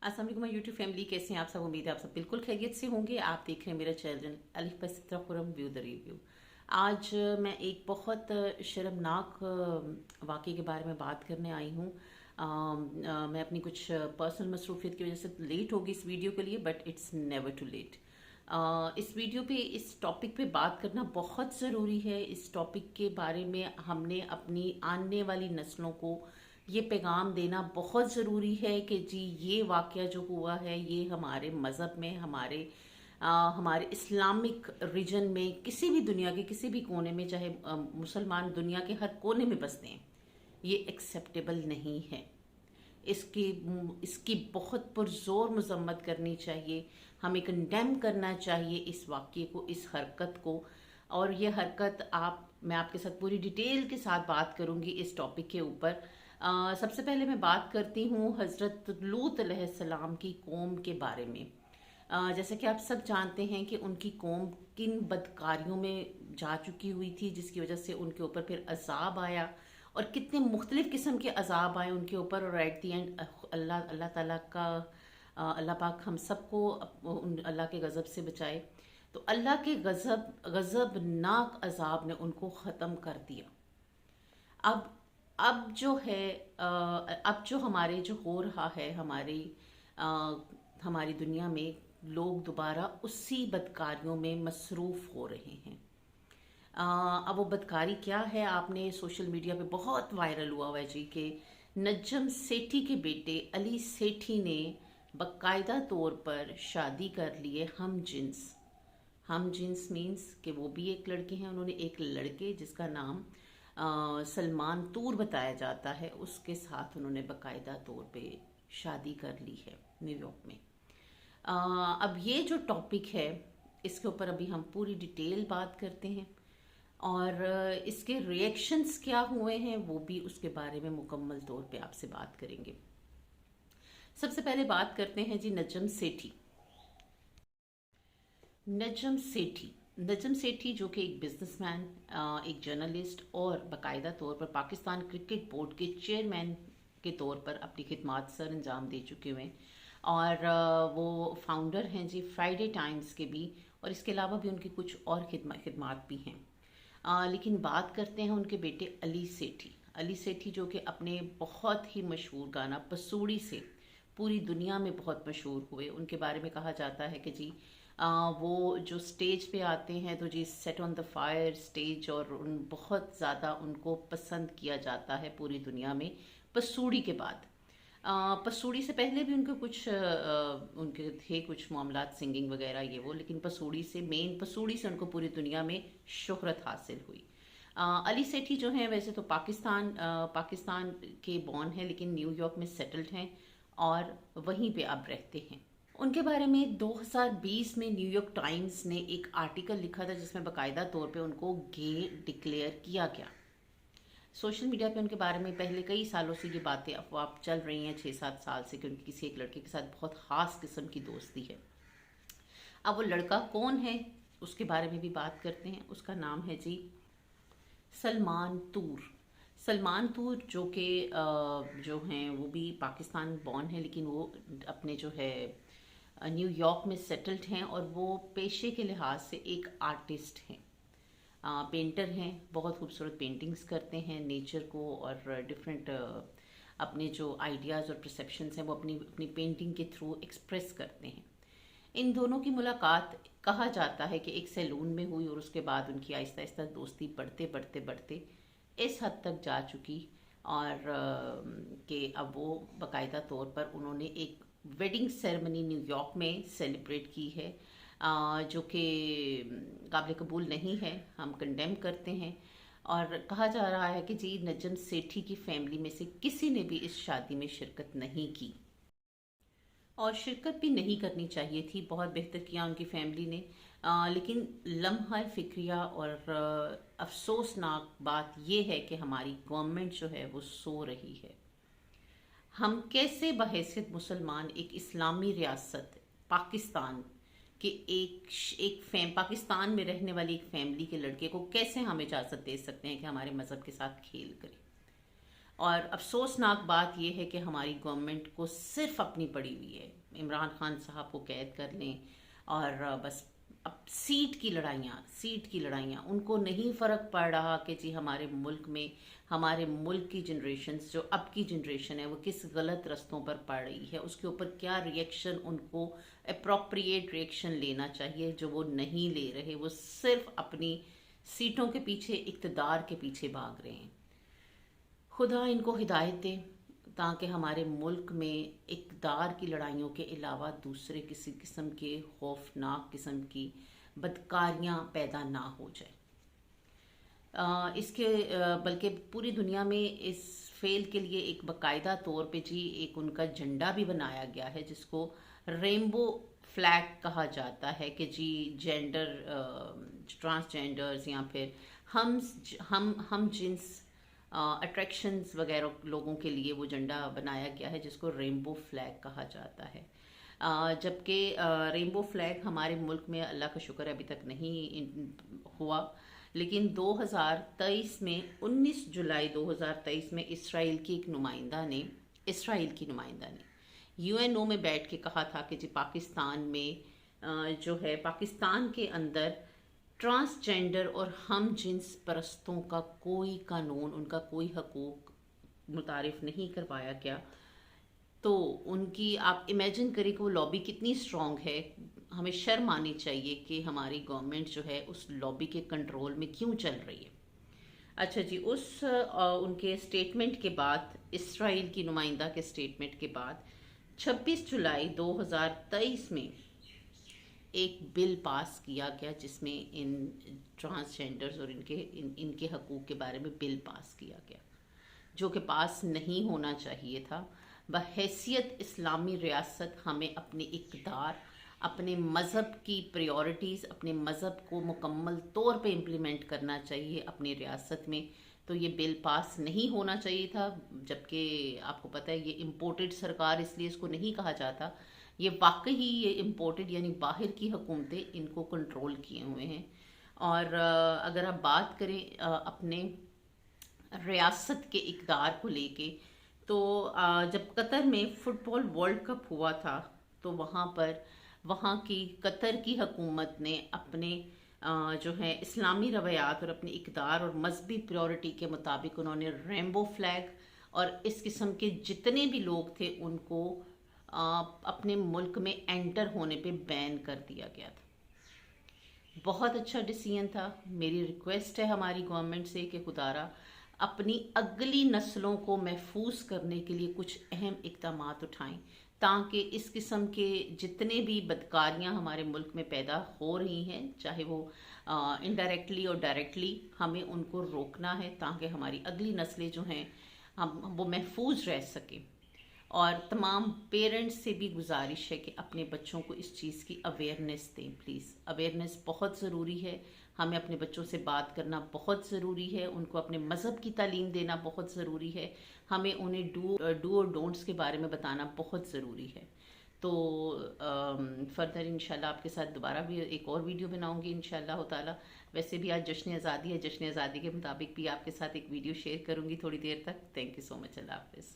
अस्सलाम वालेकुम YouTube family, कैसे हैं आप सब। उम्मीद है आप सब बिल्कुल खैरियत से होंगे। आप देख रहे हैं मेरा चैनल अलिफ पर सित्रा खुरम व्यू द रिव्यू। आज मैं एक बहुत शर्मनाक वाक़े के बारे में बात करने आई हूँ। मैं अपनी कुछ पर्सनल मसरूफियत की वजह से लेट होगी इस वीडियो के लिए, but it's never too late. इस वीडियो पे इस टॉपिक पे बात करना बहुत ज़रूरी है। इस टॉपिक के बारे में हमने अपनी आने वाली नस्लों को ये पैगाम देना बहुत ज़रूरी है कि जी ये वाक़या जो हुआ है ये हमारे मज़हब में, हमारे इस्लामिक रीजन में, किसी भी दुनिया के किसी भी कोने में, चाहे मुसलमान दुनिया के हर कोने में बसते हैं, ये एक्सेप्टेबल नहीं है। इसकी इसकी बहुत पुरजोर मजम्मत करनी चाहिए। हमें कंडेम करना चाहिए इस वाक़ये को, इस हरकत को। और ये हरकत मैं आपके साथ पूरी डिटेल के साथ बात करूंगी इस टॉपिक के ऊपर। सबसे पहले मैं बात करती हूँ हज़रत लूत अलैहिस्सलाम की कौम के बारे में। जैसे कि आप सब जानते हैं कि उनकी कौम किन बदकारियों में जा चुकी हुई थी, जिसकी वजह से उनके ऊपर फिर अजाब आया, और कितने मुख्तलिफ किस्म के अजाब आए उनके ऊपर। और एट दी एंड अल्लाह अल्लाह ताला का अल्लाह पाक हम सबको अल्लाह के गज़ब से बचाए। तो अल्लाह के गज़बनाक अजाब ने उनको ख़त्म कर दिया। अब अब जो है अब जो हमारे जो हो रहा है अ, हमारी दुनिया में, लोग दोबारा उसी बदकारियों में मसरूफ़ हो रहे हैं। अब वो बदकारी क्या है, आपने सोशल मीडिया पे बहुत वायरल हुआ है जी कि नजम सेठी के बेटे अली सेठी ने बाकायदा तौर पर शादी कर लिए हम जिन्स मीन्स कि वो भी एक लड़के हैं। उन्होंने एक लड़के जिसका नाम सलमान तूर बताया जाता है, उसके साथ उन्होंने बाकायदा तौर पे शादी कर ली है न्यूयॉर्क में। अब ये जो टॉपिक है इसके ऊपर अभी हम पूरी डिटेल बात करते हैं, और इसके रिएक्शंस क्या हुए हैं वो भी उसके बारे में मुकम्मल तौर पे आपसे बात करेंगे। सबसे पहले बात करते हैं जी नजम सेठी जो कि एक बिजनेसमैन, एक जर्नलिस्ट और बाकायदा तौर पर पाकिस्तान क्रिकेट बोर्ड के चेयरमैन के तौर पर अपनी खिदमात सर अंजाम दे चुके हुए हैं। और वो फाउंडर हैं जी फ्राइडे टाइम्स के भी, और इसके अलावा भी उनकी कुछ और खिदमात भी हैं। लेकिन बात करते हैं उनके बेटे अली सेठी जो कि अपने बहुत ही मशहूर गाना पसूड़ी से पूरी दुनिया में बहुत मशहूर हुए। उनके बारे में कहा जाता है कि जी वो जो स्टेज पे आते हैं तो जी set on the fire stage, और बहुत ज़्यादा उनको पसंद किया जाता है पूरी दुनिया में पसूड़ी के बाद। पसूड़ी से पहले भी उनके थे कुछ मामलात, सिंगिंग वगैरह ये वो, लेकिन पसूड़ी से उनको पूरी दुनिया में शोहरत हासिल हुई। अली सेठी जो हैं वैसे तो पाकिस्तान के बॉर्न हैं, लेकिन न्यूयॉर्क में सेटल्ड हैं और वहीं पे अब रहते हैं। उनके बारे में 2020 में न्यूयॉर्क टाइम्स ने एक आर्टिकल लिखा था जिसमें बाकायदा तौर पे उनको गे डिक्लेयर किया गया। सोशल मीडिया पे उनके बारे में पहले कई सालों से ये बातें अफवाह चल रही हैं, 6-7 साल से, कि उनकी किसी एक लड़के के साथ बहुत ख़ास किस्म की दोस्ती है। अब वो लड़का कौन है उसके बारे में भी बात करते हैं। उसका नाम है जी सलमान तूर। सलमान तूर जो कि जो हैं वो भी पाकिस्तान बॉर्न है, लेकिन वो अपने जो है न्यूयॉर्क में सेटल्ड हैं, और वो पेशे के लिहाज से एक आर्टिस्ट हैं, पेंटर हैं। बहुत खूबसूरत पेंटिंग्स करते हैं नेचर को, और डिफरेंट अपने जो आइडियाज़ और परसेप्शंस हैं वो अपनी अपनी पेंटिंग के थ्रू एक्सप्रेस करते हैं। इन दोनों की मुलाकात कहा जाता है कि एक सैलून में हुई, और उसके बाद उनकी आहिस्ता आहिस्ता दोस्ती बढ़ते इस हद तक जा चुकी, और कि अब वो बाकायदा तौर पर उन्होंने एक वेडिंग सेरेमनी न्यूयॉर्क में सेलिब्रेट की है, जो कि काबिल कबूल नहीं है, हम कंडेम करते हैं। और कहा जा रहा है कि जी नजम सेठी की फैमिली में से किसी ने भी इस शादी में शिरकत नहीं की, और शिरकत भी नहीं करनी चाहिए थी। बहुत बेहतर किया उनकी फैमिली ने, लेकिन लम्हा फिक्रिया और अफसोसनाक बात यह है कि हमारी गवर्नमेंट जो है वो सो रही है। हम कैसे बहैसियत मुसलमान एक इस्लामी रियासत पाकिस्तान के पाकिस्तान में रहने वाली एक फैमिली के लड़के को कैसे हम इजाज़त दे सकते हैं कि हमारे मज़हब के साथ खेल करे। اور افسوسناک بات یہ ہے کہ ہماری گورنمنٹ کو صرف اپنی پڑی ہوئی ہے، عمران خان صاحب کو قید کر لیں اور بس اب سیٹ کی لڑائیاں ان کو نہیں فرق پڑ رہا کہ جی ہمارے ملک کی جنریشنز، جو اب کی جنریشن ہے، وہ کس غلط رستوں پر پڑ رہی ہے، اس کے اوپر کیا ریئیکشن ان کو اپروپریٹ ریئیکشن لینا چاہیے، جو وہ نہیں لے رہے، وہ صرف اپنی سیٹوں کے پیچھے، اقتدار کے پیچھے بھاگ رہے ہیں۔ خدا ان کو ہدایت دے تاکہ ہمارے ملک میں اقتدار کی لڑائیوں کے علاوہ دوسرے کسی قسم کے خوفناک قسم کی بدکاریاں پیدا نہ ہو جائیں۔ اس کے بلکہ پوری دنیا میں اس فیل کے لیے ایک باقاعدہ طور پہ جی ایک ان کا جھنڈا بھی بنایا گیا ہے، جس کو رینبو فلیگ کہا جاتا ہے، کہ جی جینڈر، ٹرانسجینڈرز یا پھر ہم جنس اٹریکشنز وغیرہ لوگوں کے لیے وہ جھنڈا بنایا گیا ہے، جس کو رینبو فلیگ کہا جاتا ہے۔ جبکہ رینبو فلیگ ہمارے ملک میں اللہ کا شکر ہے ابھی تک نہیں ہوا، لیکن 19 جولائی 2023 میں اسرائیل کی نمائندہ نے UN میں بیٹھ کے کہا تھا کہ جی پاکستان میں جو ہے، پاکستان کے اندر ٹرانسجینڈر اور ہم جنس پرستوں کا کوئی قانون، ان کا کوئی حقوق متعارف نہیں کروایا گیا۔ تو ان کی آپ امیجن کریں کہ وہ لابی کتنی سٹرونگ ہے۔ ہمیں شرم آنی چاہیے کہ ہماری گورنمنٹ جو ہے اس لابی کے کنٹرول میں کیوں چل رہی ہے۔ اچھا جی، ان کے سٹیٹمنٹ کے بعد، اسرائیل کی نمائندہ کے سٹیٹمنٹ کے بعد 26 جولائی 2023 میں ایک بل پاس کیا گیا، جس میں ان ٹرانسجینڈرز اور ان کے حقوق کے بارے میں بل پاس کیا گیا، جو کہ پاس نہیں ہونا چاہیے تھا۔ بحیثیت اسلامی ریاست ہمیں اپنے اقتدار، اپنے مذہب کی پریورٹیز، اپنے مذہب کو مکمل طور پہ امپلیمنٹ کرنا چاہیے اپنی ریاست میں۔ تو یہ بل پاس نہیں ہونا چاہیے تھا، جبکہ آپ کو پتہ ہے یہ امپورٹڈ سرکار اس لیے اس کو نہیں کہا جاتا، یہ واقعی یہ امپورٹڈ یعنی باہر کی حکومتیں ان کو کنٹرول کیے ہوئے ہیں۔ اور اگر آپ بات کریں اپنے ریاست کے اقدار کو لے کے، تو جب قطر میں فٹ بال ورلڈ کپ ہوا تھا، تو وہاں کی قطر کی حکومت نے اپنے جو ہے اسلامی روایات اور اپنے اقدار اور مذہبی پریورٹی کے مطابق انہوں نے رینبو فلیگ اور اس قسم کے جتنے بھی لوگ تھے ان کو اپنے ملک میں انٹر ہونے پہ بین کر دیا گیا تھا۔ بہت اچھا ڈیسیژن تھا۔ میری ریکویسٹ ہے ہماری گورنمنٹ سے کہ خدارا اپنی اگلی نسلوں کو محفوظ کرنے کے لیے کچھ اہم اقدامات اٹھائیں، تاکہ اس قسم کے جتنے بھی بدکاریاں ہمارے ملک میں پیدا ہو رہی ہیں، چاہے وہ انڈائریکٹلی اور ڈائریکٹلی، ہمیں ان کو روکنا ہے، تاکہ ہماری اگلی نسلیں جو ہیں وہ محفوظ رہ سکیں۔ اور تمام پیرنٹس سے بھی گزارش ہے کہ اپنے بچوں کو اس چیز کی اویئرنیس دیں، پلیز۔ اویئرنیس بہت ضروری ہے، ہمیں اپنے بچوں سے بات کرنا بہت ضروری ہے، ان کو اپنے مذہب کی تعلیم دینا بہت ضروری ہے، ہمیں انہیں ڈو اور ڈونٹس کے بارے میں بتانا بہت ضروری ہے۔ تو فردر انشاءاللہ آپ کے ساتھ دوبارہ بھی ایک اور ویڈیو بناؤں گی انشاءاللہ تعالیٰ۔ ویسے بھی آج جشن آزادی ہے، جشن آزادی کے مطابق بھی آپ کے ساتھ ایک ویڈیو شیئر کروں گی تھوڑی دیر تک۔ تھینک یو سو مچ، اللہ حافظ۔